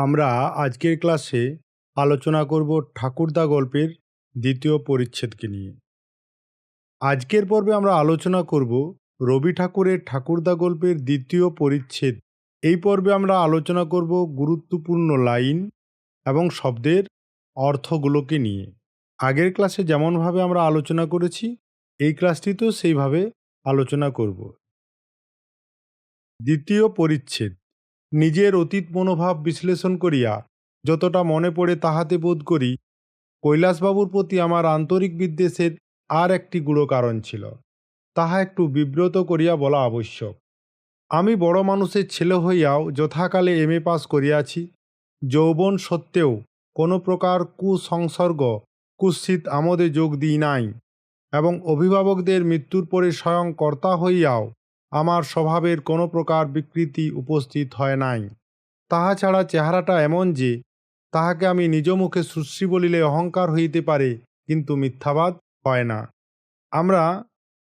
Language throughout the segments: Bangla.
আমরা আজকের ক্লাসে আলোচনা করব ঠাকুরদা গল্পের দ্বিতীয় পরিচ্ছেদকে নিয়ে। আজকের পর্বে আমরা আলোচনা করব রবি ঠাকুরের ঠাকুরদা গল্পের দ্বিতীয় পরিচ্ছেদ। এই পর্বে আমরা আলোচনা করব গুরুত্বপূর্ণ লাইন এবং শব্দের অর্থগুলোকে নিয়ে। আগের ক্লাসে যেমনভাবে আমরা আলোচনা করেছি এই ক্লাসটিতেও সেইভাবে আলোচনা করব। দ্বিতীয় পরিচ্ছেদ। নিজের অতীত মনোভাব বিশ্লেষণ করিয়া যতটা মনে পড়ে তাহাতে বোধ করি কৈলাসবাবুর প্রতি আমার আন্তরিক বিদ্বেষের আর একটি গুড়ো কারণ ছিল, তাহা একটু বিব্রত করিয়া বলা আবশ্যক। আমি বড় মানুষের ছেলে হইয়াও যথাকালে এম.এ. পাস করিয়াছি। যৌবন সত্ত্বেও কোনো প্রকার কুসংসর্গ কুৎসিত আমোদে যোগ দিই নাই এবং অভিভাবকদের মৃত্যুর পরে স্বয়ং কর্তা হইয়াও আমার স্বভাবের কোনো প্রকার বিকৃতি উপস্থিত হয় নাই। তাহা ছাড়া চেহারাটা এমন যে তাহাকে আমি নিজ মুখে সুশ্রী বলিলে অহংকার হইতে পারে, কিন্তু মিথ্যাবাদ হয় না। আমরা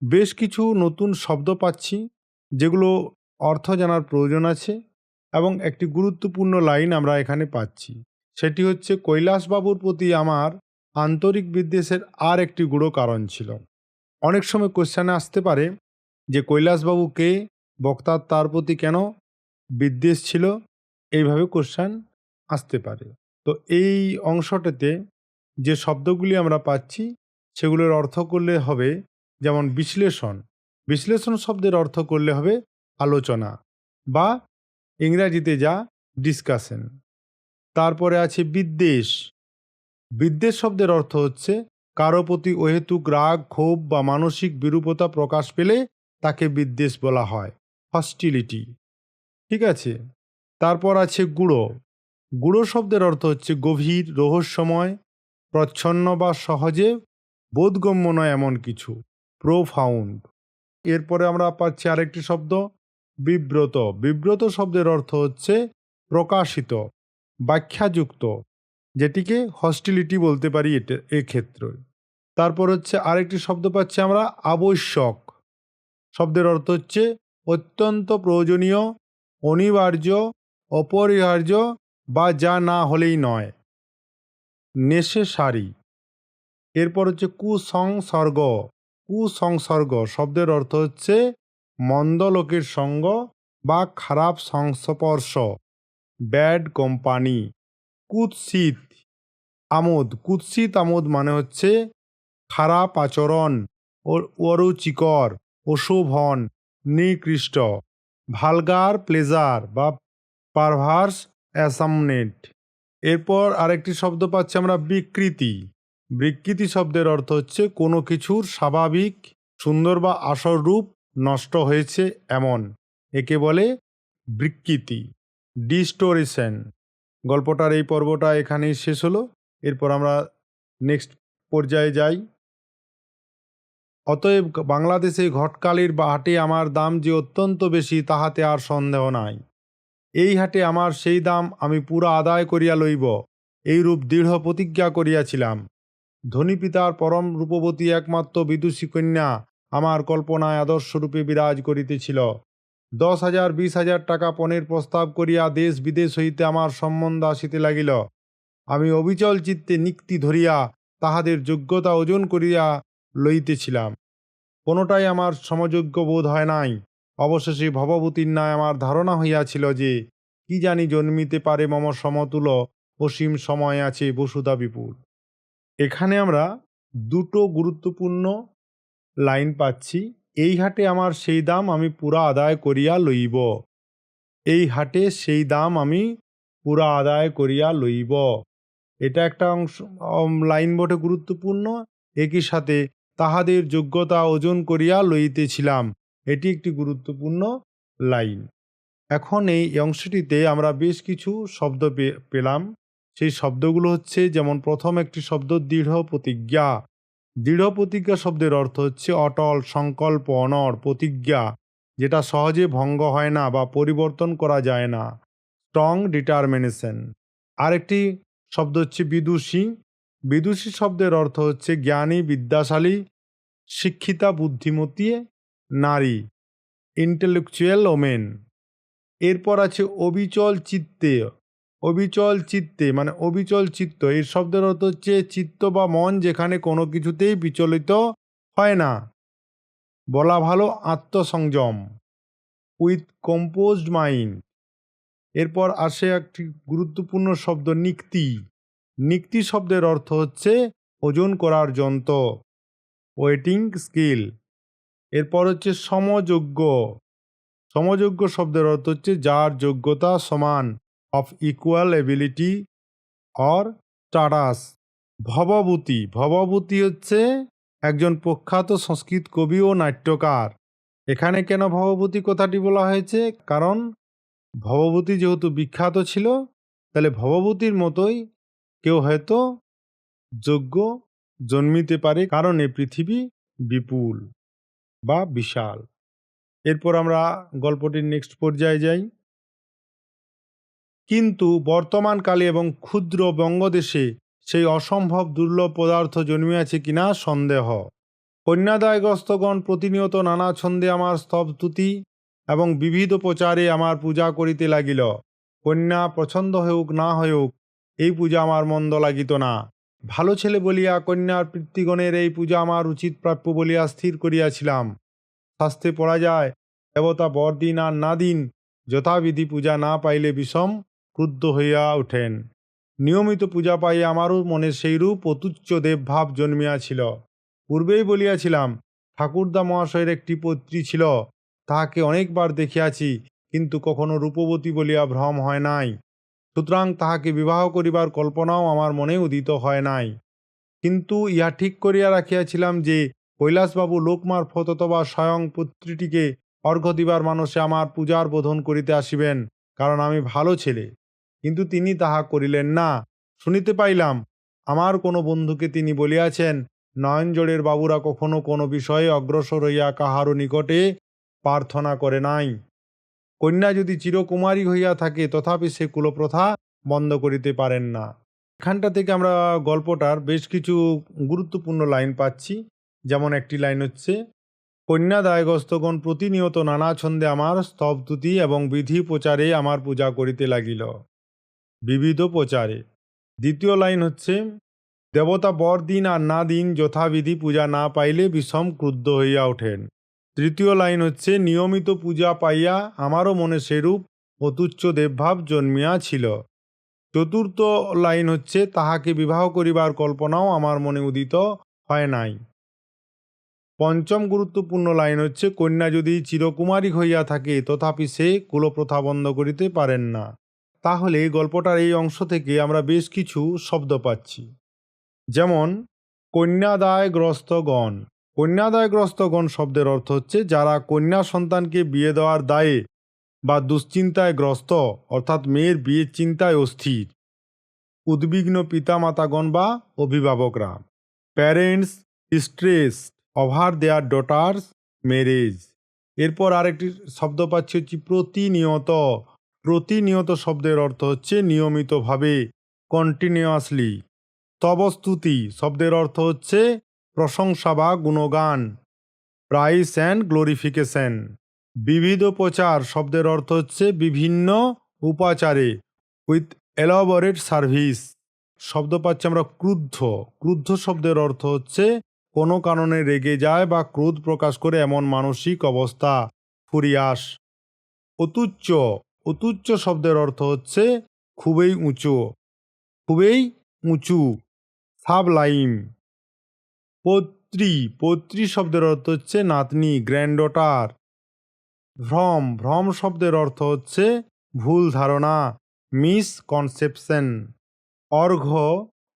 বেশ কিছু নতুন শব্দ পাচ্ছি যেগুলো অর্থ জানার প্রয়োজন আছে, এবং একটি গুরুত্বপূর্ণ লাইন আমরা এখানে পাচ্ছি, সেটি হচ্ছে কৈলাসবাবুর প্রতি আমার আন্তরিক বিদ্বেষের আর একটি গুড়ো কারণ ছিল। অনেক সময় কোশ্চেনে আসতে পারে যে কৈলাসবাবু কে, বক্তার তার প্রতি কেন বিদ্বেষ ছিল, এইভাবে কোশ্চেন আসতে পারে। তো এই অংশটাতে যে শব্দগুলি আমরা পাচ্ছি সেগুলোর অর্থ করলে হবে যেমন বিশ্লেষণ। বিশ্লেষণ শব্দের অর্থ করলে হবে আলোচনা, বা ইংরাজিতে যা ডিসকাশন। তারপরে আছে বিদ্বেষ। বিদ্বেষ শব্দের অর্থ হচ্ছে কারো প্রতি অহেতুক রাগ, ক্ষোভ বা মানসিক বিরূপতা প্রকাশ পেলে তাকে বিদ্বেষ বলা হয়, হস্টিলিটি। ঠিক আছে। তারপর আছে গুড়ো। গুড়ো শব্দের অর্থ হচ্ছে গভীর, রহস্যময়, প্রচ্ছন্ন বা সহজে বোধগম্য নয় এমন কিছু, প্রোফাউন্ড। এরপরে আমরা পাচ্ছি আরেকটি শব্দ বিব্রত। বিব্রত শব্দের অর্থ হচ্ছে প্রকাশিত, ব্যাখ্যাযুক্ত, যেটিকে হস্টিলিটি বলতে পারি এক্ষেত্রে। তারপর হচ্ছে আরেকটি শব্দ পাচ্ছি আমরা আবশ্যক। শব্দের অর্থ হচ্ছে অত্যন্ত প্রয়োজনীয়, অনিবার্য, অপরিহার্য বা যা না হলেই নয়, নেসেসারি। এরপর হচ্ছে কুসংসর্গ। কুসংসর্গ শব্দের অর্থ হচ্ছে মন্দ লোকের সঙ্গ বা খারাপ সংস্পর্শ, ব্যাড কোম্পানি। কুৎসিত আমোদ। কুৎসিত আমোদ মানে হচ্ছে খারাপ আচরণ, অরুচিকর, অশোভন, নিকৃষ্ট। ভালগার প্লেজার বা পারভার্স অ্যাসামনেট। এরপর আরেকটি শব্দ পাচ্ছি আমরা বিকৃতি। বিকৃতি শব্দের অর্থ হচ্ছে কোনো কিছুর স্বাভাবিক, সুন্দর বা আসল রূপ নষ্ট হয়েছে এমন, একে বলে বিকৃতি, ডিস্টোরেশন। গল্পটার এই পর্বটা এখানেই শেষ হলো। এরপর আমরা নেক্সট পর্যায়ে যাই। অতএব বাংলাদেশে ঘটকালির হাটে আমার দাম যে অত্যন্ত বেশি তাহাতে আর সন্দেহ নাই। এই হাটে আমার সেই দাম আমি পুরা আদায় করিয়া লইব, এইরূপ দৃঢ় প্রতিজ্ঞা করিয়াছিলাম। ধনী পিতার পরম রূপবতী একমাত্র বিদুষী কন্যা আমার কল্পনায় আদর্শরূপে বিরাজ করিতেছিল। 10,000 20,000 টাকা পণের প্রস্তাব করিয়া দেশ বিদেশ হইতে আমার সম্বন্ধ আসিতে লাগিল। আমি অবিচল চিত্তে নিক্তি ধরিয়া তাহাদের যোগ্যতা ওজন করিয়া লইতেছিলাম। কোনোটাই আমার সমযোগ্য বোধ হয় নাই। অবশেষে ভবভূতির ন্যায় আমার ধারণা হইয়াছিল যে কি জানি জন্মিতে পারে মম সমতুল, অসীম সময় আছে বসুধা বিপুল। এখানে আমরা দুটো গুরুত্বপূর্ণ লাইন পাচ্ছি। এই হাটে আমার সেই দাম আমি পুরা আদায় করিয়া লইব। এই হাটে সেই দাম আমি পুরা আদায় করিয়া লইব, এটা একটা অংশ লাইন বটে গুরুত্বপূর্ণ। একই সাথে তাহাদের যোগ্যতা ওজন করিয়া লইতেছিলাম, এটি একটি গুরুত্বপূর্ণ লাইন। এখন এই অংশটিতে আমরা বেশ কিছু শব্দ পেলাম। সেই শব্দগুলো হচ্ছে, যেমন প্রথম একটি শব্দ দৃঢ় প্রতিজ্ঞা। দৃঢ় প্রতিজ্ঞা শব্দের অর্থ হচ্ছে অটল সংকল্প, অনড় প্রতিজ্ঞা, যেটা সহজে ভঙ্গ হয় না বা পরিবর্তন করা যায় না, স্ট্রং ডিটারমিনেশন। আরেকটি শব্দ হচ্ছে বিদুষী। বিদুষী শব্দের অর্থ হচ্ছে জ্ঞানী, বিদ্যাশালী, শিক্ষিতা, বুদ্ধিমতী নারী, ইন্টেলেকচুয়াল ওমেন। এরপর আছে অবিচল চিত্তে। অবিচল চিত্তে মানে অবিচল চিত্ত, এই শব্দের অর্থ হচ্ছে চিত্ত বা মন যেখানে কোনো কিছুতেই বিচলিত হয় না। বলা ভালো আত্মসংযম, উইথ কম্পোজড মাইন্ড। এরপর আসে একটি গুরুত্বপূর্ণ শব্দ নিক্তি। নিক্তি শব্দের অর্থ হচ্ছে ওজন করার যন্ত্র, ওয়েটিং স্কেল। এরপর হচ্ছে সমযোগ্য। সমযোগ্য শব্দের অর্থ হচ্ছে যার যোগ্যতা সমান, of equal ability or status. Bhavabhuti, Bhavabhuti হচ্ছে একজন প্রখ্যাত সংস্কৃত কবি ও নাট্যকার। এখানে কেন ভবভূতি কথাটি বলা হয়েছে? কারণ ভবভূতি যেহেতু বিখ্যাত ছিল, তাহলে ভবভূতির মতোই কেউ হয়তো যোগ্য জন্মিতে পারে, কারণ এই পৃথিবী বিপুল বা বিশাল। এরপর আমরা গল্পটির নেক্সট পর্যায়ে যাই। কিন্তু বর্তমানকালে এবং ক্ষুদ্র বঙ্গদেশে সেই অসম্ভব দুর্লভ পদার্থ জন্মিয়াছে কিনা সন্দেহ। কন্যাদায়গ্রস্তগণ প্রতিনিয়ত নানা ছন্দে আমার স্তবস্তুতি এবং বিবিধ প্রচারে আমার পূজা করিতে লাগিল। কন্যা পছন্দ হউক না হউক, এই পূজা আমার মন্দ লাগিত না। ভালো ছেলে বলিয়া কন্যার পিতৃগণের এই পূজা আমার উচিত প্রাপ্য বলিয়া স্থির করিয়াছিলাম। শাস্ত্রে পড়া যায়, দেবতা বর দিন আর না দিন যথাবিধি পূজা না পাইলে বিষম ক্রুদ্ধ হইয়া ওঠেন। নিয়মিত পূজা পাইয়া আমারও মনে সেইরূপ অতুচ্ছ দেবভাব জন্মিয়াছিল। পূর্বেই বলিয়াছিলাম, ঠাকুরদা মহাশয়ের একটি পত্রী ছিল, তাহাকে অনেকবার দেখিয়াছি, কিন্তু কখনো রূপবতী বলিয়া ভ্রম হয় নাই। সুতরাং তাহাকে বিবাহ করিবার কল্পনাও আমার মনে উদিত হয় নাই। কিন্তু ইহা ঠিক করিয়া রাখিয়াছিলাম যে কৈলাসবাবু লোকমারফত অথবা স্বয়ং পুত্রীটিকে অর্ঘ্য দিবার মানসে আমার পূজার বোধন করিতে আসিবেন, কারণ আমি ভালো ছেলে। কিন্তু তিনি তাহা করিলেন না। শুনিতে পাইলাম আমার কোনো বন্ধুকে তিনি বলিয়াছেন, নয়নজোড়ের বাবুরা কখনো কোনো বিষয়ে অগ্রসর হইয়া কাহারও নিকটে প্রার্থনা করে নাই। কন্যা যদি চিরকুমারী হইয়া থাকে, তথাপি সে কুলপ্রথা বন্ধ করিতে পারেন না। এখানটা থেকে আমরা গল্পটার বেশ কিছু গুরুত্বপূর্ণ লাইন পাচ্ছি। যেমন একটি লাইন হচ্ছে, কন্যাদায়গ্রস্তগণ প্রতিনিয়ত নানা ছন্দে আমার স্তবস্তুতি এবং বিধি প্রচারে আমার পূজা করিতে লাগিল। বিবিধ প্রচারে। দ্বিতীয় লাইন হচ্ছে, দেবতা বর দিন আর না দিন যথাবিধি পূজা না পাইলে বিষম ক্রুদ্ধ হইয়া ওঠেন। তৃতীয় লাইন হচ্ছে, নিয়মিত পূজা পাইয়া আমারও মনে সেরূপ অতুচ্ছ দেবভাব জন্মিয়াছিল। চতুর্থ লাইন হচ্ছে, তাহাকে বিবাহ করিবার কল্পনাও আমার মনে উদিত হয় নাই। পঞ্চম গুরুত্বপূর্ণ লাইন হচ্ছে, কন্যা যদি চিরকুমারী হইয়া থাকে, তথাপি সে কুলপ্রথা বন্ধ করিতে পারেন না। তাহলে গল্পটার এই অংশ থেকে আমরা বেশ কিছু শব্দ পাচ্ছি। যেমন কন্যাদায়গ্রস্তগণ। কন্যাদায়গ্রস্তগণ শব্দের অর্থ হচ্ছে যারা কন্যা সন্তানকে বিয়ে দেওয়ার দায়ে বা দুশ্চিন্তায় গ্রস্ত, অর্থাৎ মেয়ের বিয়ের চিন্তায় অস্থির। উদ্বিগ্ন পিতামাতাগণ বা অভিভাবকরা। Parents stress over their daughters marriage. এরপর আরেকটি শব্দ পাচ্ছি হচ্ছে প্রতিনিয়ত। প্রতিনিয়ত শব্দের অর্থ হচ্ছে নিয়মিতভাবে, কন্টিনিউয়াসলি। স্তবস্তুতি শব্দের অর্থ হচ্ছে প্রশংসা বা গুণগান, প্রাইস অ্যান্ড গ্লোরিফিকেশন। বিবিধ প্রচার শব্দের অর্থ হচ্ছে বিভিন্ন উপাচারে, উইথ এলাবোরেট সার্ভিস। শব্দ পাচ্ছি আমরা ক্রুদ্ধ। ক্রুদ্ধ শব্দের অর্থ হচ্ছে কোনো কারণে রেগে যায় বা ক্রোধ প্রকাশ করে এমন মানসিক অবস্থা, ফুরিয়াস। অতুচ্চ। অতুচ্চ শব্দের অর্থ হচ্ছে খুবই উঁচু, খুবই উঁচু, সাবলাইম। পৌত্রী। পৌত্রী শব্দের অর্থ হচ্ছে নাতনি, গ্র্যান্ডডটার। ভ্রম। ভ্রম শব্দের অর্থ হচ্ছে ভুল ধারণা, মিসকনসেপশন। অর্ঘ্য।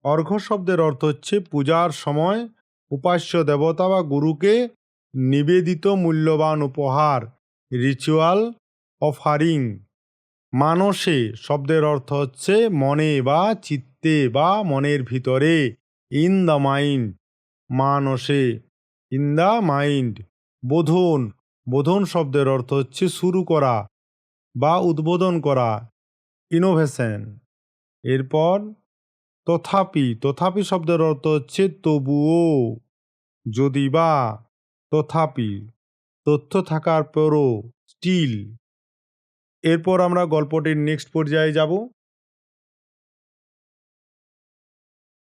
অর্ঘ্য শব্দের অর্থ হচ্ছে পূজার সময় উপাস্য দেবতা বা গুরুকে নিবেদিত মূল্যবান উপহার, রিচুয়াল অফারিং। মানসে শব্দের অর্থ হচ্ছে মনে বা চিত্তে বা মনের ভিতরে, ইন দ্য মাইন্ড। মানসে, ইন দ্য মাইন্ড। বোধন। বোধন শব্দের অর্থ হচ্ছে শুরু করা বা উদ্বোধন করা, ইনোভেশন। এরপর তথাপি। তথাপি শব্দের অর্থ হচ্ছে তবুও, যদি বা। তথাপি, তথ্য থাকার পরও, স্টিল। এরপর আমরা গল্পটির নেক্সট পর্যায়ে যাব।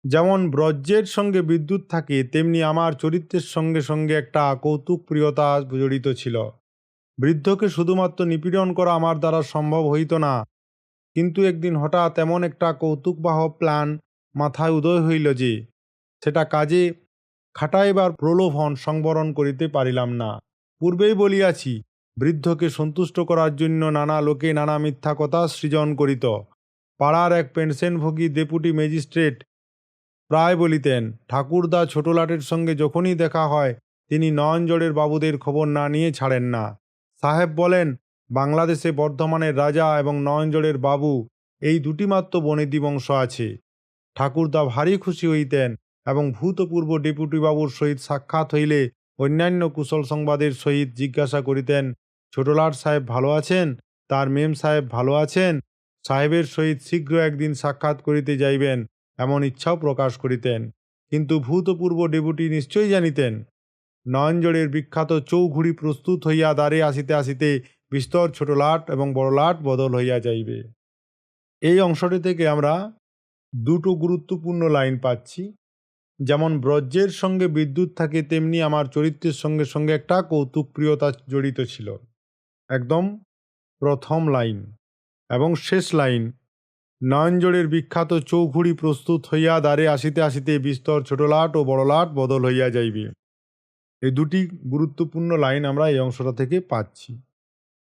যেমন বজ্রের সঙ্গে বিদ্যুৎ থাকে, তেমনি আমার চরিত্রের সঙ্গে সঙ্গে একটা কৌতুকপ্রিয়তা জড়িত ছিল। বৃদ্ধকে শুধুমাত্র নিপীড়ন করা আমার দ্বারা সম্ভব হইত না, কিন্তু একদিন হঠাৎ এমন একটা কৌতুকবাহ প্ল্যান মাথায় উদয় হইল যে সেটা কাজে খাটাইবার প্রলোভন সংবরণ করিতে পারিলাম না। পূর্বেই বলিয়াছি, বৃদ্ধকে সন্তুষ্ট করার জন্য নানা লোকে নানা মিথ্যা কথা সৃজন করিত। পাড়ার এক পেনশনভোগী ডেপুটি ম্যাজিস্ট্রেট প্রায় বলিতেন, ঠাকুরদা ছোটলাটের সঙ্গে যখনই দেখা হয় তিনি নয়নজোড়ের বাবুদের খবর না নিয়ে ছাড়েন না। সাহেব বলেন, বাংলাদেশে বর্ধমানের রাজা এবং নয়নজোড়ের বাবু এই দুটি মাত্র বনেদি বংশ আছে। ঠাকুরদা ভারী খুশি হইতেন এবং ভূতপূর্ব ডেপুটি বাবুর সহিত সাক্ষাৎ হইলে অন্যান্য কুশল সংবাদের সহিত জিজ্ঞাসা করিতেন, ছোটলাট সাহেব ভালো আছেন? তার মেম সাহেব ভালো আছেন? সাহেবের সহিত শীঘ্র একদিন সাক্ষাৎ করিতে যাইবেন এমন ইচ্ছাও প্রকাশ করিতেন। কিন্তু ভূতপূর্ব ডেপুটি নিশ্চয়ই জানিতেন, নয়নজোড়ের বিখ্যাত চৌঘুড়ি প্রস্তুত হইয়া দ্বারে আসিতে আসিতে বিস্তর ছোটলাট এবং বড়লাট বদল হইয়া যাইবে। এই অংশটি থেকে আমরা দুটো গুরুত্বপূর্ণ লাইন পাচ্ছি। যেমন বজ্রের সঙ্গে বিদ্যুৎ থাকে, তেমনি আমার চরিত্রের সঙ্গে সঙ্গে একটা কৌতুকপ্রিয়তা জড়িত ছিল। একদম প্রথম লাইন এবং শেষ লাইন, নয়নজোড়ের বিখ্যাত চৌঘুড়ি প্রস্তুত হইয়া দ্বারে আসিতে আসিতে বিস্তর ছোটলাট ও বড়লাট বদল হইয়া যাইবে। এই দুটি গুরুত্বপূর্ণ লাইন আমরা এই অংশটা থেকে পাচ্ছি।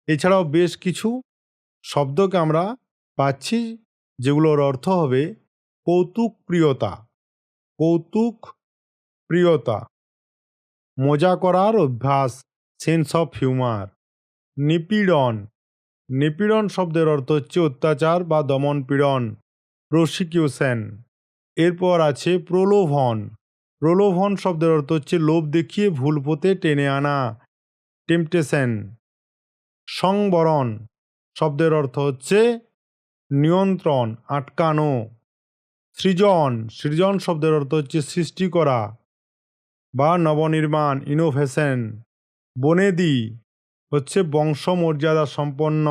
এছাড়াও বেশ কিছু শব্দকে আমরা পাচ্ছি যেগুলোর অর্থ হবে কৌতুক প্রিয়তা, কৌতুক প্রিয়তা, মজা করার অভ্যাস, সেন্স অফ হিউমার। নিপীড়ন, নিপীড়ন শব্দের অর্থ হচ্ছে অত্যাচার বা দমন পীড়ন, প্রসিকিউশন। এরপর আছে প্রলোভন, প্রলোভন শব্দের অর্থ হচ্ছে লোভ দেখিয়ে ভুল পথে টেনে আনা, টেম্পটেশন। সংবরণ শব্দের অর্থ হচ্ছে নিয়ন্ত্রণ, আটকানো। সৃজন, সৃজন শব্দের অর্থ হচ্ছে সৃষ্টি করা বা নবনির্মাণ, ইনোভেশন। বনেদি হচ্ছে বংশমর্যাদা সম্পন্ন,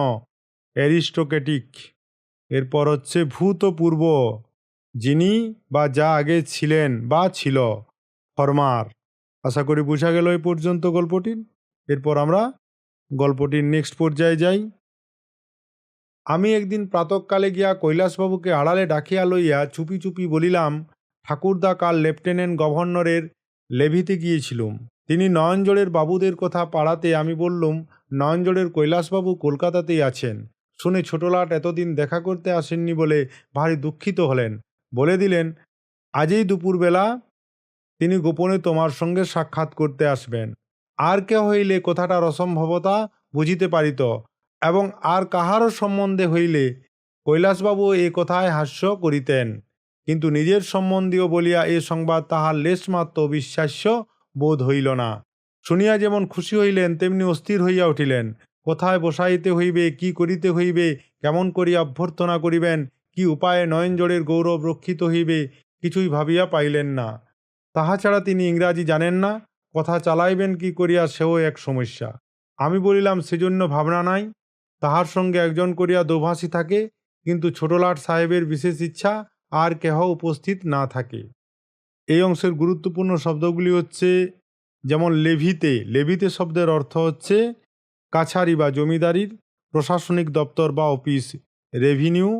অ্যারিস্টোক্রেটিক। এরপর হচ্ছে ভূতপূর্ব, যিনি বা যা আগে ছিলেন বা ছিল, ফরমার। আশা করি বোঝা গেল এই পর্যন্ত গল্পটির। এরপর আমরা গল্পটির নেক্সট পর্যায়ে যাই। আমি একদিন প্রাতঃকালে গিয়া কৈলাসবাবুকে আড়ালে ডাকিয়া লইয়া চুপি চুপি বলিলাম, ঠাকুরদা কাল লেফটেন্যান্ট গভর্নরের লেভিতে গিয়েছিলুম। তিনি নয়নজোড়ের বাবুদের কথা পাড়াতে আমি বললুম, নয়নজোড়ের কৈলাসবাবু কলকাতাতেই আছেন। শুনে ছোটলাট এতদিন দেখা করতে আসেননি বলে ভারী দুঃখিত হলেন। বলে দিলেন, আজই দুপুরবেলা তিনি গোপনে তোমার সঙ্গে সাক্ষাৎ করতে আসবেন। আর কেহ হইলে কথাটার অসম্ভবতা বুঝিতে পারিত, এবং আর কাহারও সম্বন্ধে হইলে কৈলাসবাবু এ কথায় হাস্য করিতেন, কিন্তু নিজের সম্বন্ধীয় বলিয়া এ সংবাদ তাহার লেশমাত্র অবিশ্বাস্য বোধ হইল না। শুনিয়া যেমন খুশি হইলেন, তেমনি অস্থির হইয়া উঠিলেন। কোথায় বসাইতে হইবে, কি করিতে হইবে, কেমন করিয়া অভ্যর্থনা করিবেন, কি উপায়ে নয়নজোড়ের গৌরব রক্ষিত হইবে, কিছুই ভাবিয়া পাইলেন না। তাহা ছাড়া তিনি ইংরাজি জানেন না, কথা চালাইবেন কি করিয়া সেও এক সমস্যা। আমি বলিলাম, সেজন্য ভাবনা নাই, তাহার সঙ্গে একজন করিয়া দোভাষী থাকে, কিন্তু ছোটলাট সাহেবের বিশেষ ইচ্ছা আর কেহ উপস্থিত না থাকে। এই অংশের গুরুত্বপূর্ণ শব্দগুলি হচ্ছে, যেমন লেভিতে, লেভিতে শব্দের অর্থ হচ্ছে কাছারি বা জমিদারির প্রশাসনিক দপ্তর বা অফিস, রেভিনিউ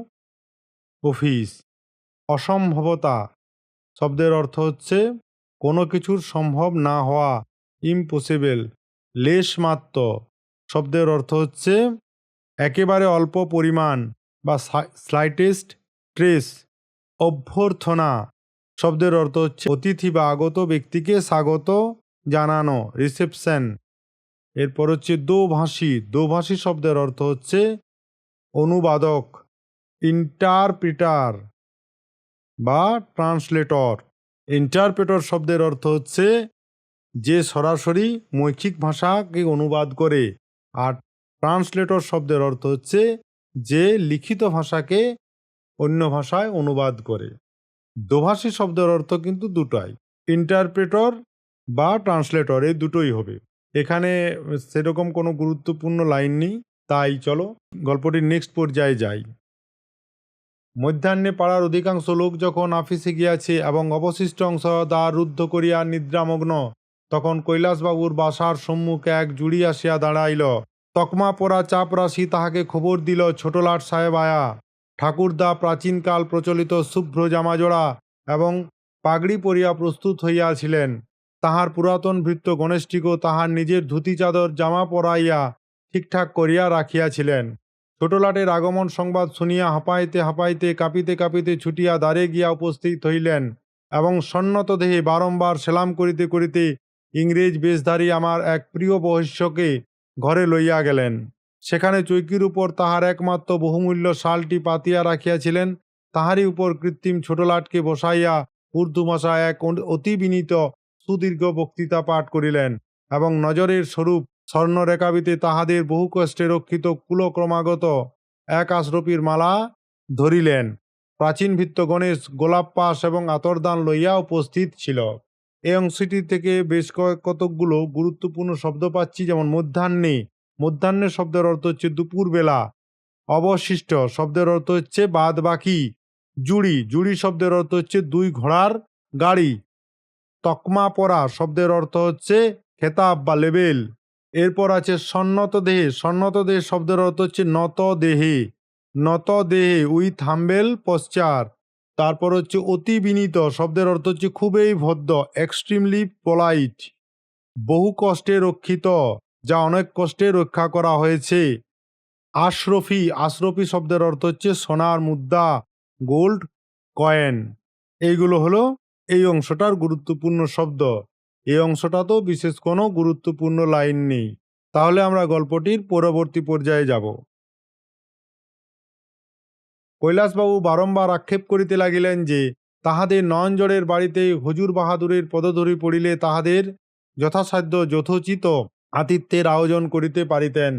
অফিস। অসম্ভবতা শব্দের অর্থ হচ্ছে কোনো কিছুর সম্ভব না হওয়া, ইম্পসিবল। লেশমাত্র শব্দের অর্থ হচ্ছে একেবারে অল্প পরিমাণ বা স্লাইটেস্ট ট্রেস। অভ্যর্থনা শব্দের অর্থ হচ্ছে অতিথি বা আগত ব্যক্তিকে স্বাগত জানানো, রিসেপশন। এরপর হচ্ছে দোভাষী, দোভাষী শব্দের অর্থ হচ্ছে অনুবাদক, ইন্টারপ্রিটার বা ট্রান্সলেটর। ইন্টারপ্রেটর শব্দের অর্থ হচ্ছে যে সরাসরি মৌখিক ভাষাকে অনুবাদ করে, আর ট্রান্সলেটর শব্দের অর্থ হচ্ছে যে লিখিত ভাষাকে অন্য ভাষায় অনুবাদ করে। দোভাষী শব্দের অর্থ কিন্তু দুটাই, ইন্টারপ্রেটর বা ট্রান্সলেটর, এই দুটোই হবে। এখানে সেরকম কোনো গুরুত্বপূর্ণ লাইন নেই, তাই চলো গল্পটির নেক্সট পর্যায়ে যাই। মধ্যাহ্নে পাড়ার অধিকাংশ লোক যখন আফিসে গিয়াছে এবং অবশিষ্ট অংশ দ্বার রুদ্ধ করিয়া নিদ্রামগ্ন, তখন কৈলাসবাবুর বাসার সম্মুখে এক জুড়ি আসিয়া দাঁড়াইল। তকমা পরা চাপরাশি তাহাকে খবর দিল, ছোটলাট সাহেব আয়া। ঠাকুরদা প্রাচীনকাল প্রচলিত শুভ্র জামাজোড়া এবং পাগড়ি পরিয়া প্রস্তুত হইয়াছিলেন। তাহার পুরাতন ভৃত্য গণেশটিকেও তাহার নিজের ধুতি চাদর জামা পরাইয়া ঠিকঠাক করিয়া রাখিয়াছিলেন। ছোটলাটের আগমন সংবাদ শুনিয়া হাঁপাইতে হাঁপাইতে কাঁপিতে কাঁপিতে ছুটিয়া দ্বারে গিয়া উপস্থিত হইলেন এবং সন্নত দেহে বারংবার সেলাম করিতে করিতে ইংরেজ বেশধারী আমার এক প্রিয় বহিষ্যকে ঘরে লইয়া গেলেন। সেখানে চৌকির উপর তাহার একমাত্র বহুমূল্য শালটি পাতিয়া রাখিয়াছিলেন। তাহারই উপর কৃত্রিম ছোটলাটকে বসাইয়া ঊর্ধ্বমশা এক অতি বিনীত সুদীর্ঘ বক্তৃতা পাঠ করিলেন এবং নজরের স্বরূপ স্বর্ণরেখাবিতে তাহাদের বহু কষ্টে রক্ষিত কুলক্রমাগত এক আশরফির মালা ধরিলেন। প্রাচীন ভৃত্য গণেশ গোলাপ পাশ এবং আতরদান লইয়া উপস্থিত ছিল। এই অংশটি থেকে বেশ কতকগুলো গুরুত্বপূর্ণ শব্দ পাচ্ছি, যেমন মধ্যাহ্নে। মধ্যাহ্নে শব্দের অর্থ হচ্ছে দুপুরবেলা। অবশিষ্ট শব্দের অর্থ হচ্ছে বাদ বাকি। জুড়ি, জুড়ি শব্দের অর্থ হচ্ছে দুই ঘোড়ার গাড়ি। তকমা পরা শব্দের অর্থ হচ্ছে খেতাব বা লেবেল। এরপর আছে সন্নত দেহে। সন্নত দেহে শব্দের অর্থ হচ্ছে নত দেহে। নত দেহে উইথ হাম্বেল পশ্চার। তারপর হচ্ছে অতি বিনীত শব্দের অর্থ হচ্ছে খুবই ভদ্র, এক্সট্রিমলি পোলাইট। বহু কষ্টে রক্ষিত, যা অনেক কষ্টে রক্ষা করা হয়েছে। আশরফি, আশরফি শব্দের অর্থ হচ্ছে সোনার মুদ্রা, গোল্ড কয়েন। এইগুলো হলো এই অংশটার গুরুত্বপূর্ণ শব্দ। এই অংশটাতেও বিশেষ কোনো গুরুত্বপূর্ণ লাইন নেই। তাহলে আমরা গল্পটির পরবর্তী পর্যায়ে যাব। কৈলাসবাবু বারংবার আক্ষেপ করিতে লাগিলেন যে তাহাদের নয়নজড়ের বাড়িতে হুজুর বাহাদুরের পদধূলি পড়িলে তাহাদের যথাসাধ্য যথোচিত আতিথ্যের আয়োজন করিতে পারিতেন।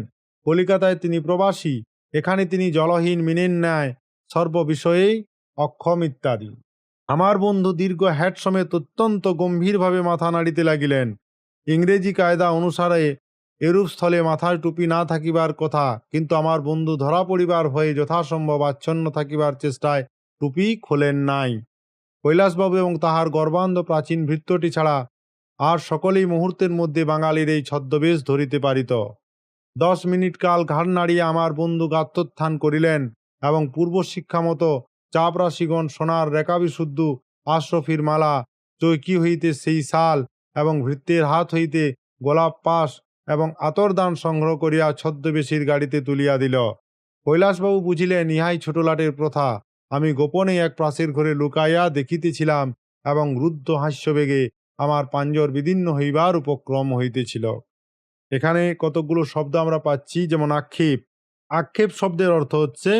কলিকাতায় তিনি প্রবাসী, এখানে তিনি জলহীন মিনের ন্যায় সর্ববিষয়েই অক্ষম ইত্যাদি। আমার বন্ধু দীর্ঘ হ্যাট সমেত অত্যন্ত গম্ভীরভাবে মাথা নাড়িতে লাগিলেন। ইংরেজি কায়দা অনুসারে এরূপ স্থলে মাথায় টুপি না থাকিবার কথা, কিন্তু আমার বন্ধু ধরা পড়িবার ভয়ে যথাসম্ভব আচ্ছন্ন থাকিবার চেষ্টায় টুপি খোলেন নাই। কৈলাসবাবু এবং তাহার গর্বান্ধ প্রাচীন ভৃত্যটি ছাড়া আর সকলেই মুহূর্তের মধ্যে বাঙালির এই ছদ্মবেশ ধরিতে পারিত। 10 মিনিট কাল ঘাড় নাড়িয়া আমার বন্ধু গাত্রোত্থান করিলেন এবং পূর্ব শিক্ষা মতো চাপরাশিগণ সোনার রেখাবিশুদ্ধ আশরফির মালা, চৌকি হইতে সেই শাল এবং ভৃত্যের হাত হইতে গোলাপ পাশ এবং আতরদান সংগ্রহ করিয়া ছদ্মবেশীর গাড়িতে তুলিয়া দিল। কৈলাসবাবু বুঝিলেন ইহাই ছোটলাটের প্রথা। আমি গোপনে এক পাশের ঘরে লুকাইয়া দেখিতেছিলাম এবং রুদ্ধ হাস্যবেগে আমার পাঞ্জর বিদীর্ণ হইবার উপক্রম হইতেছিল। এখানে কতকগুলো শব্দ আমরা পাচ্ছি, যেমন আক্ষেপ। আক্ষেপ শব্দের অর্থ হচ্ছে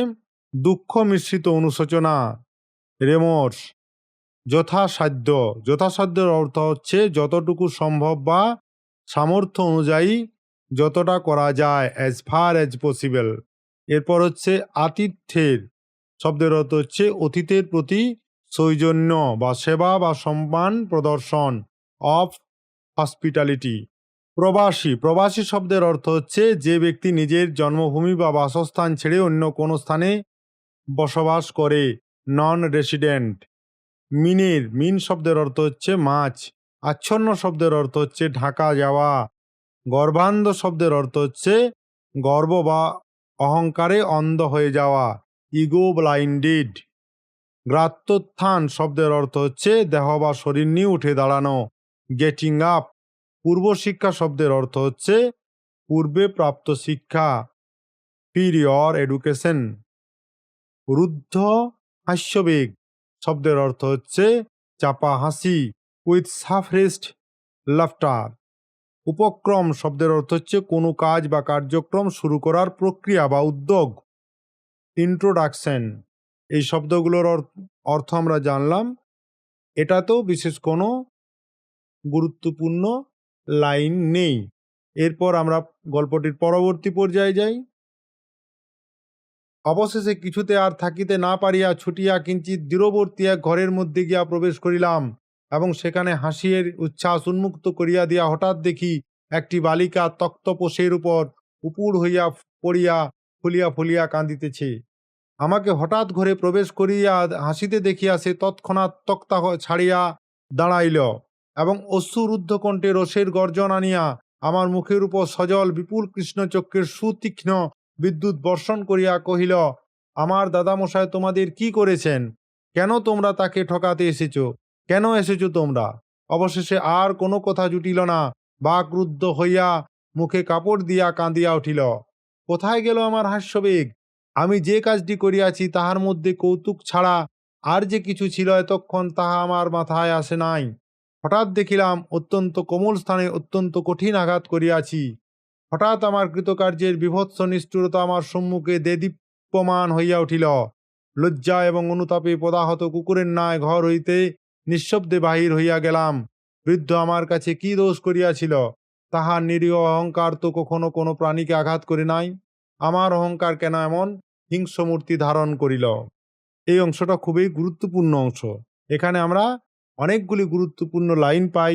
দুঃখ মিশ্রিত অনুশোচনা, রেমোর্স। যথাসাধ্য, যথাসাধ্যের অর্থ হচ্ছে যতটুকু সম্ভব বা সামর্থ্য অনুযায়ী যতটা করা যায়, অ্যাজ ফার অ্যাজ পসিবল। এরপর হচ্ছে আতিথ্যের শব্দের অর্থ হচ্ছে অতিথের প্রতি সৌজন্য বা সেবা বা সম্মান প্রদর্শন, অফ হসপিটালিটি। প্রবাসী, প্রবাসী শব্দের অর্থ হচ্ছে যে ব্যক্তি নিজের জন্মভূমি বা বাসস্থান ছেড়ে অন্য কোনো স্থানে বসবাস করে, নন রেসিডেন্ট। মিনের, মিন শব্দের অর্থ হচ্ছে মাছ। আচ্ছন্ন শব্দের অর্থ হচ্ছে ঢাকা যাওয়া। গর্বান্ধ শব্দের অর্থ হচ্ছে গর্ব বা অহংকারে অন্ধ হয়ে যাওয়া, ইগো ব্লাইন্ডেড। গ্রাত্যোত্থান শব্দের অর্থ হচ্ছে দেহ বা শরীর নিয়ে উঠে দাঁড়ানো, গেটিং আপ। পূর্ব শিক্ষা শব্দের অর্থ হচ্ছে পূর্বে প্রাপ্ত শিক্ষা, পিরিয়র এডুকেশন। রুদ্ধ হাস্যবেগ শব্দের অর্থ হচ্ছে চাপা হাসি, উইথ সাফরেস্ট লাফটার। উপক্রম শব্দের অর্থ হচ্ছে কোনো কাজ বা কার্যক্রম শুরু করার প্রক্রিয়া বা উদ্যোগ, ইন্ট্রোডাকশন। এই শব্দগুলোর অর্থ আমরা জানলাম। এটাতেও বিশেষ কোনো গুরুত্বপূর্ণ লাইন নেই। এরপর আমরা গল্পটির পরবর্তী পর্যায়ে যাই। অবশেষে কিছুতে আর থাকিতে না পারিয়া ছুটিয়া কিঞ্চিৎ দূরবর্তী এক ঘরের মধ্যে গিয়া প্রবেশ করিলাম এবং সেখানে হাসির উচ্ছ্বাস উন্মুক্ত করিয়া দিয়া হঠাৎ দেখি একটি বালিকা তক্তপোষের উপর উপুড় হইয়া পড়িয়া ফুলিয়া ফুলিয়া কাঁদিতেছে। আমাকে হঠাৎ ঘরে প্রবেশ করিয়া হাসিতে দেখিয়া সে তৎক্ষণাৎ তক্তা ছাড়িয়া দাঁড়াইল এবং অশ্রুরুদ্ধ কণ্ঠে রোষের গর্জন আনিয়া আমার মুখের উপর সজল বিপুল কৃষ্ণচক্ষের সুতীক্ষ্ণ বিদ্যুৎ বর্ষণ করিয়া কহিল, আমার দাদামশাই তোমাদের কি করেছেন? কেন তোমরা তাকে ঠকাতে এসেছ? কেন এসেছ তোমরা? অবশেষে আর কোনো কথা জুটিল না। বাকরুদ্ধ হইয়া মুখে কাপড় দিয়া কাঁদিয়া উঠিল। কোথায় গেল আমার হাস্যবেগ? আমি যে কাজটি করিয়াছি তাহার মধ্যে কৌতুক ছাড়া আর যে কিছু ছিল এতক্ষণ তাহা আমার মাথায় আসে নাই। হঠাৎ দেখিলাম অত্যন্ত কোমল স্থানে অত্যন্ত কঠিন আঘাত করিয়াছি। হঠাৎ আমার কৃতকার্যের বীভৎস নিষ্ঠুরতা আমার সম্মুখে দেদীপ্যমান হইয়া উঠিল। লজ্জা এবং অনুতাপে পদাহত কুকুরের ন্যায় ঘর হইতে নিঃশব্দে বাহির হইয়া গেলাম। বৃদ্ধ আমার কাছে কি দোষ করিয়াছিল? তাহার নিরীহ অহংকার তো কখনো কোনো প্রাণীকে আঘাত করে নাই। আমার অহংকার কেন এমন হিংস্রমূর্তি ধারণ করিল? এই অংশটা খুবই গুরুত্বপূর্ণ অংশ। এখানে আমরা অনেকগুলি গুরুত্বপূর্ণ লাইন পাই,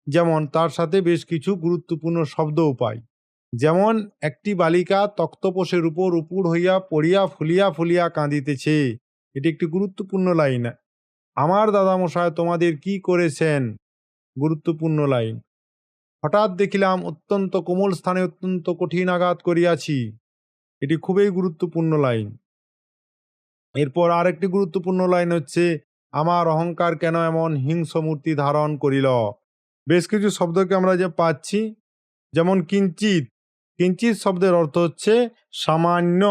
যেমন তার সাথে বেশ কিছু গুরুত্বপূর্ণ শব্দও পাই। যেমন একটি বালিকা তক্তপোষের উপর উপুর হইয়া পড়িয়া ফুলিয়া ফুলিয়া কাঁদিতেছে, এটি একটি গুরুত্বপূর্ণ লাইন। আমার দাদামশায় তোমাদের কি করেছেন, গুরুত্বপূর্ণ লাইন। হঠাৎ দেখিলাম অত্যন্ত কোমল স্থানে অত্যন্ত কঠিন আঘাত করিয়াছি, এটি খুবই গুরুত্বপূর্ণ লাইন। এরপর আরেকটি গুরুত্বপূর্ণ লাইন হচ্ছে, আমার অহংকার কেন এমন হিংস্র মূর্তি ধারণ করিল। বেশ কিছু শব্দকে আমরা যে পাচ্ছি, যেমন কিঞ্চিত। কিঞ্চিত শব্দের অর্থ হচ্ছে সামান্য।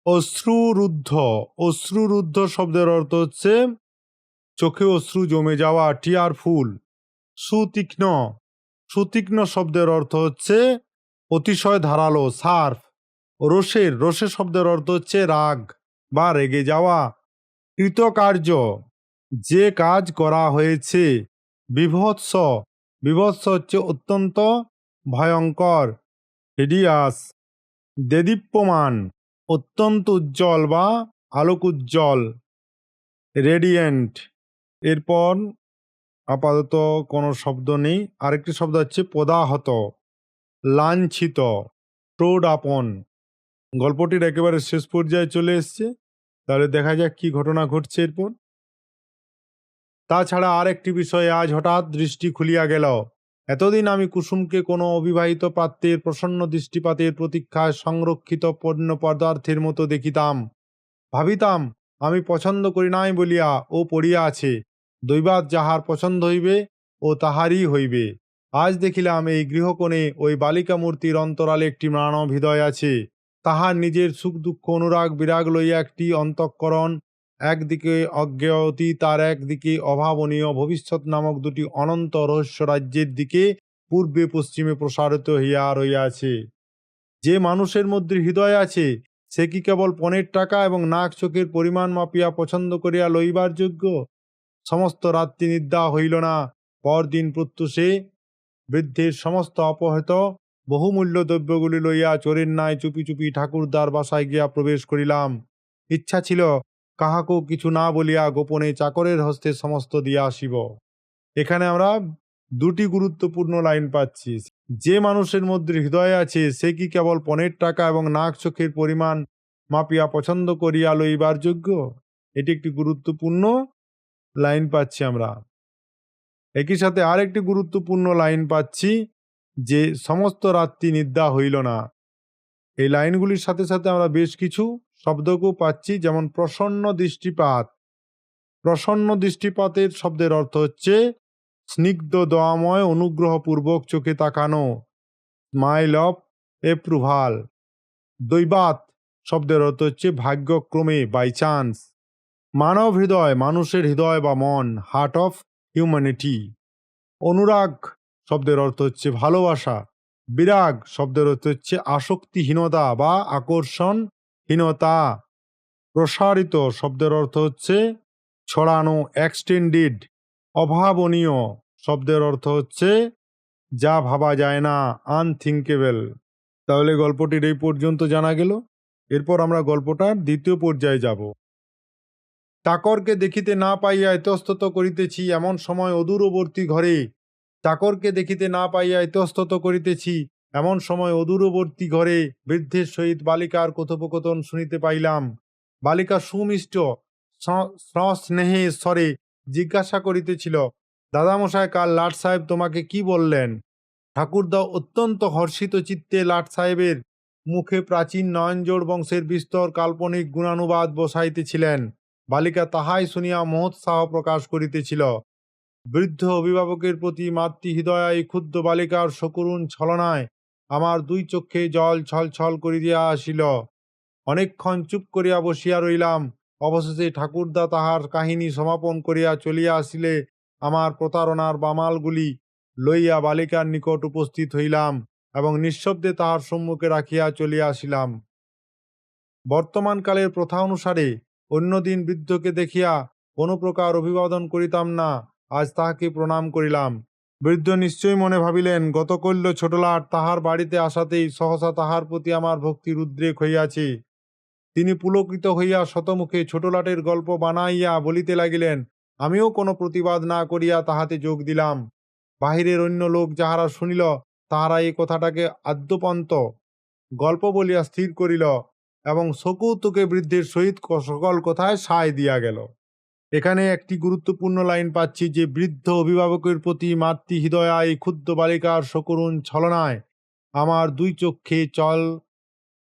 অশ্রুরুদ্ধ, অশ্রুরুদ্ধ শব্দের অর্থ হচ্ছে চোখে অশ্রু জমে যাওয়া, টিয়ারফুল। সুতীক্ষ্ণ, সুতীক্ষ্ণ শব্দের অর্থ হচ্ছে অতিশয় ধারালো, শার্প। রোষের, রোষের শব্দের অর্থ হচ্ছে রাগ বা রেগে যাওয়া। কৃতকার্য, যে কাজ করা হয়েছে। বিভৎস, বিভৎস হচ্ছে অত্যন্ত ভয়ঙ্কর, হিডিয়াস। দেদীপ্যমান, অত্যন্ত উজ্জ্বল বা আলোকোজ্জ্বল, রেডিয়েন্ট। এরপর আপাতত কোনো শব্দ নেই। আরেকটি শব্দ হচ্ছে পদাহত, লাঞ্ছিত, ট্রোড আপন। গল্পটির একেবারে শেষ পর্যায়ে চলে এসছে, তাহলে দেখা যাক কি ঘটনা ঘটছে এরপর। তাছাড়া আর একটি বিষয়ে আজ হঠাৎ দৃষ্টি খুলিয়া গেল। এতদিন আমি কুসুমকে কোনো অবিবাহিত পাত্রের প্রসন্ন দৃষ্টিপাতের প্রতীক্ষায় সংরক্ষিত পণ্য পদার্থের মতো দেখিতাম। ভাবিতাম আমি পছন্দ করি নাই বলিয়া ও পড়িয়া আছে, দৈবাৎ যাহার পছন্দ হইবে ও তাহারই হইবে। আজ দেখিলাম এই গৃহকোণে ওই বালিকা মূর্তির অন্তরালে একটি মানব হৃদয় আছে। তাহার নিজের সুখ দুঃখ অনুরাগ বিরাগ লইয়া একটি অন্তঃকরণ, একদিকে অজ্ঞেয় অতীত আর একদিকে অভাবনীয় ভবিষ্যৎ নামক দুটি অনন্ত রহস্য রাজ্যের দিকে পূর্বে পশ্চিমে প্রসারিত হইয়া রইয়াছে। যে মানুষের মধ্যে হৃদয় আছে সে কি কেবল পণের টাকা এবং নাক চোখের পরিমাণ মাপিয়া পছন্দ করিয়া লইবার যোগ্য? সমস্ত রাত্রি নিদ্রা হইল না। পরদিন প্রত্যুষে বৃদ্ধের সমস্ত অপহৃত বহুমূল্য দ্রব্যগুলি লইয়া চোরের ন্যায় চুপি চুপি ঠাকুরদার বাসায় গিয়া প্রবেশ করিলাম। ইচ্ছা ছিল কাহাকেও কিছু না বলিয়া গোপনে চাকরের হস্তে সমস্ত দিয়া আসিব। এখানে আমরা দুটি গুরুত্বপূর্ণ লাইন পাচ্ছি। যে মানুষের মধ্যে হৃদয় আছে সে কি কেবল পণের টাকা এবং নাক চোখের পরিমাণ মাপিয়া পছন্দ করিয়া লইবার যোগ্য? এটি একটি গুরুত্বপূর্ণ লাইন পাচ্ছি আমরা। একই সাথে আরেকটি গুরুত্বপূর্ণ লাইন পাচ্ছি যে সমস্ত রাত্রি নিদ্রা হইল না। এই লাইনগুলির সাথে সাথে আমরা বেশ কিছু শব্দকেও পাচ্ছি, যেমন প্রসন্ন দৃষ্টিপাত। প্রসন্ন দৃষ্টিপাতের শব্দের অর্থ হচ্ছে স্নিগ্ধ দয়াময় অনুগ্রহপূর্বক চোখে তাকানো, স্মাইল অফ এপ্রুভাল। দৈবাৎ শব্দের অর্থ হচ্ছে ভাগ্যক্রমে, বাই চান্স। মানব হৃদয়, মানুষের হৃদয় বা মন, হার্ট অফ হিউম্যানিটি। অনুরাগ শব্দের অর্থ হচ্ছে ভালোবাসা। বিরাগ শব্দের অর্থ হচ্ছে আসক্তিহীনতা বা আকর্ষণহীনতা। প্রসারিত শব্দের অর্থ হচ্ছে ছড়ানো, এক্সটেন্ডেড। অভাবনীয় শব্দের অর্থ হচ্ছে যা ভাবা যায় না, আনথিঙ্কেবল। তাহলে গল্পটির এই পর্যন্ত জানা গেল। এরপর আমরা গল্পটার দ্বিতীয় পর্যায়ে যাব। চাকরকে দেখিতে না পাইয়া ইতস্তত করিতেছি এমন সময় অদূরবর্তী ঘরে, চাকরকে দেখিতে না পাইয়া ইতস্তত করিতেছি এমন সময় অদূরবর্তী ঘরে বৃদ্ধের সহিত বালিকার কথোপকথন শুনিতে পাইলাম। বালিকা সুমিষ্ট স্নেহে স্বরে জিজ্ঞাসা করিতেছিল, দাদামশাই, কাল লাট সাহেব তোমাকে কি বললেন? ঠাকুরদা অত্যন্ত হর্ষিত চিত্তে লাট সাহেবের মুখে প্রাচীন নয়নজোড় বংশের বিস্তর কাল্পনিক গুণানুবাদ বসাইতেছিলেন। বালিকা তাহাই শুনিয়া মহোৎসাহ প্রকাশ করিতেছিল। বৃদ্ধ অভিভাবকের প্রতি মাতৃহৃদয়া এই ক্ষুদ্র বালিকার সকরুণ ছলনায় আমার দুই চক্ষে জল ছলছল করিয়া আসিল। অনেকক্ষণ চুপ করিয়া বসিয়া রইলাম। অবশেষে ঠাকুরদা তাহার কাহিনী সমাপন করিয়া চলিয়া আসিলে আমার প্রতারণার বামালগুলি লইয়া বালিকার নিকট উপস্থিত হইলাম এবং নিঃশব্দে তাহার সম্মুখে রাখিয়া চলিয়া আসিলাম। বর্তমানকালের প্রথা অনুসারে অন্যদিন বৃদ্ধকে দেখিয়া কোনো প্রকার অভিবাদন করিতাম না, আজ তাহাকে প্রণাম করিলাম। বৃদ্ধ নিশ্চয় মনে ভাবিলেন, গতকল্য ছোটলাট তাহার বাড়িতে আসাতেই সহসা তাহার প্রতি আমার ভক্তির উদ্রেক হইয়াছে। তিনি পুলকিত হইয়া শতমুখে ছোটলাটের গল্প বানাইয়া বলিতে লাগিলেন। আমিও কোনো প্রতিবাদ না করিয়া তাহাতে যোগ দিলাম। বাহিরের অন্য লোক যাহারা শুনিল, তাহারা এই কথাটাকে আদ্যপন্ত গল্প বলিয়া স্থির করিল এবং সকৌতুকে বৃদ্ধের সহিত সকল কথায় সায় দিয়া গেল। এখানে একটি গুরুত্বপূর্ণ লাইন পাচ্ছি যে, বৃদ্ধ অভিভাবকের প্রতি মাতৃহৃদয়া এই ক্ষুদ্র বালিকার সকরুণ ছলনায় আমার দুই চক্ষে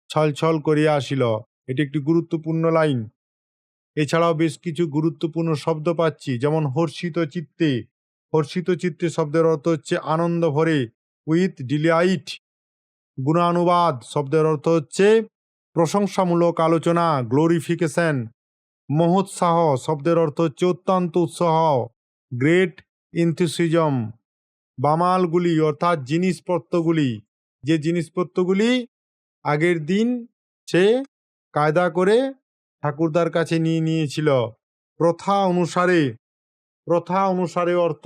ছলছল করিয়া আসিল। এটি একটি গুরুত্বপূর্ণ লাইন। এছাড়াও বেশ কিছু গুরুত্বপূর্ণ শব্দ পাচ্ছি, যেমন হর্ষিত চিত্তে। হর্ষিত চিত্তে শব্দের অর্থ হচ্ছে আনন্দ ভরে, উইথ ডিলাইট। গুণানুবাদ শব্দের অর্থ হচ্ছে প্রশংসামূলক আলোচনা, গ্লোরিফিকেশন। মহোৎসাহ শব্দের অর্থ হচ্ছে অত্যন্ত উৎসাহ, গ্রেট ইনথুসিজম। বামালগুলি অর্থাৎ জিনিসপত্রগুলি, যে জিনিসপত্রগুলি আগের দিন সে কায়দা করে ঠাকুরদার কাছে নিয়ে নিয়েছিল। প্রথা অনুসারে, প্রথা অনুসারে অর্থ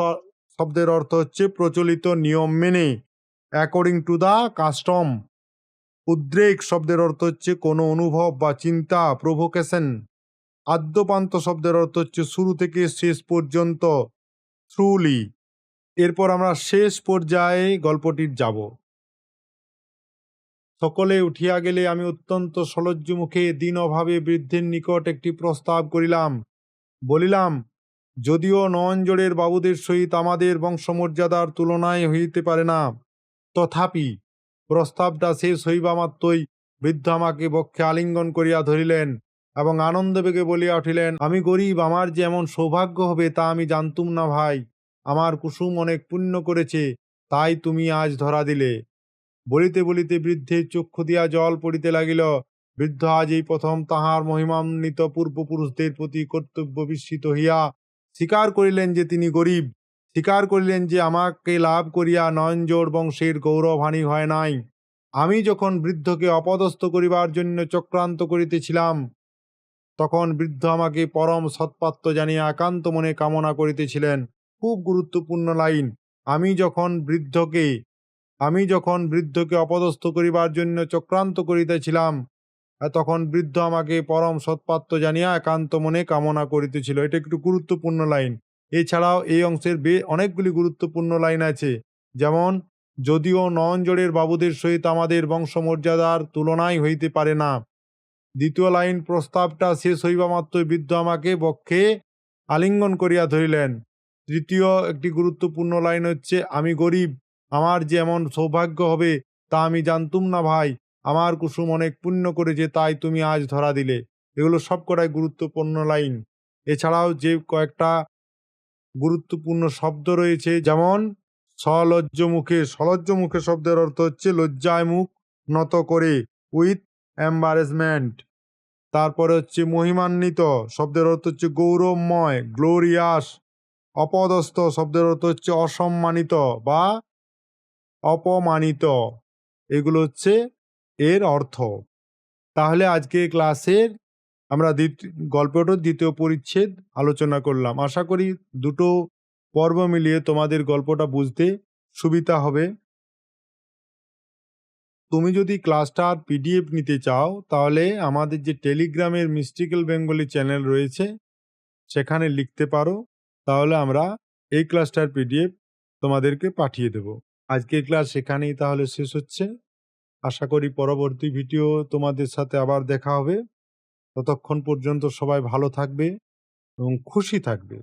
শব্দের অর্থ হচ্ছে প্রচলিত নিয়ম মেনে, অ্যাকর্ডিং টু দ্য কাস্টম। উদ্রেক শব্দের অর্থ হচ্ছে কোনো অনুভব বা চিন্তা, প্রভোকেশন। আদ্যপান্ত শব্দের অর্থ হচ্ছে শুরু থেকে শেষ পর্যন্ত, থ্রুলি। এরপর আমরা শেষ পর্যায়ে গল্পটির যাব। সকলে উঠিয়া গেলে আমি অত্যন্ত সলজ্জ মুখে দীন অভাবে বৃদ্ধের নিকট একটি প্রস্তাব করিলাম। বলিলাম, যদিও নয়নজোড়ের বাবুদের সহিত আমাদের বংশমর্যাদার তুলনায় হইতে পারে না, তথাপি প্রস্তাবটা শেষ হইবা মাত্রই বৃদ্ধ আমাকে বক্ষে আলিঙ্গন করিয়া ধরিলেন এবং আনন্দবেগে বলিয়া উঠিলেন, আমি গরিব, আমার যে এমন সৌভাগ্য হবে তা আমি জানতুম না ভাই। আমার কুসুম অনেক পুণ্য করেছে, তাই তুমি আজ ধরা দিলে। বলিতে বলিতে বৃদ্ধের চক্ষু দিয়া জল পড়িতে লাগিল। বৃদ্ধ আজ এই প্রথম তাহার মহিমান্বিত পূর্বপুরুষদের প্রতি কর্তব্য বিস্মৃত হইয়া স্বীকার করিলেন যে তিনি গরিব, স্বীকার করিলেন যে আমাকে লাভ করিয়া নয়নজোড় বংশের গৌরবহানি হয় নাই। আমি যখন বৃদ্ধকে অপদস্থ করিবার জন্য চক্রান্ত করিতেছিলাম, তখন বৃদ্ধ আমাকে পরম সৎপাত্র জানিয়া একান্ত মনে কামনা করিতেছিলেন। খুব গুরুত্বপূর্ণ লাইন। আমি যখন বৃদ্ধকে অপদস্থ করিবার জন্য চক্রান্ত করিতেছিলাম, তখন বৃদ্ধ আমাকে পরম সৎপাত্র জানিয়া একান্ত মনে কামনা করিতেছিল। এটা একটু গুরুত্বপূর্ণ লাইন। এছাড়াও এই অংশের অনেকগুলি গুরুত্বপূর্ণ লাইন আছে, যেমন যদিও নয়নজোড়ের বাবুদের সহিত আমাদের বংশমর্যাদার তুলনাই হইতে পারে না। দ্বিতীয় লাইন, প্রস্তাবটা শেষ হইবা মাত্রই বৃদ্ধ আমাকে বক্ষে আলিঙ্গন করিয়া ধরিলেন। তৃতীয় একটি গুরুত্বপূর্ণ লাইন হচ্ছে, আমি গরিব, আমার যে এমন সৌভাগ্য হবে তা আমি জানতুম না ভাই। আমার কুসুম অনেক পুণ্য করেছে, তাই তুমি আজ ধরা দিলে। এগুলো সবকটাই গুরুত্বপূর্ণ লাইন। এছাড়াও যে কয়েকটা গুরুত্বপূর্ণ শব্দ রয়েছে, যেমন সলজ্জ মুখে। সলজ্জ মুখে শব্দের অর্থ হচ্ছে লজ্জায় মুখ নত করে, উইথ এম্বারেসমেন্ট। তারপরে হচ্ছে মহিমান্বিত শব্দের অর্থ হচ্ছে গৌরবময়, গ্লোরিয়াস। অপদস্থ শব্দের অর্থ হচ্ছে অসম্মানিত বা অপমানিত। এগুলো হচ্ছে এর অর্থ। তাহলে আজকে ক্লাসের আমরা গল্পটার দ্বিতীয় পরিচ্ছেদ আলোচনা করলাম। আশা করি দুটো পর্ব মিলিয়ে তোমাদের গল্পটা বুঝতে সুবিধা হবে। তুমি যদি ক্লাসটার পিডিএফ নিতে চাও, তাহলে আমাদের যে টেলিগ্রামের মিস্টিক্যাল বেঙ্গলি চ্যানেল রয়েছে সেখানে লিখতে পারো, তাহলে আমরা এই ক্লাসটার পিডিএফ তোমাদেরকে পাঠিয়ে দেব। আজকের ক্লাস সেখানেই তাহলে শেষ হচ্ছে। আশা করি পরবর্তী ভিডিও তোমাদের সাথে আবার দেখা হবে। ততক্ষণ পর্যন্ত সবাই ভালো থাকবে এবং খুশি থাকবে।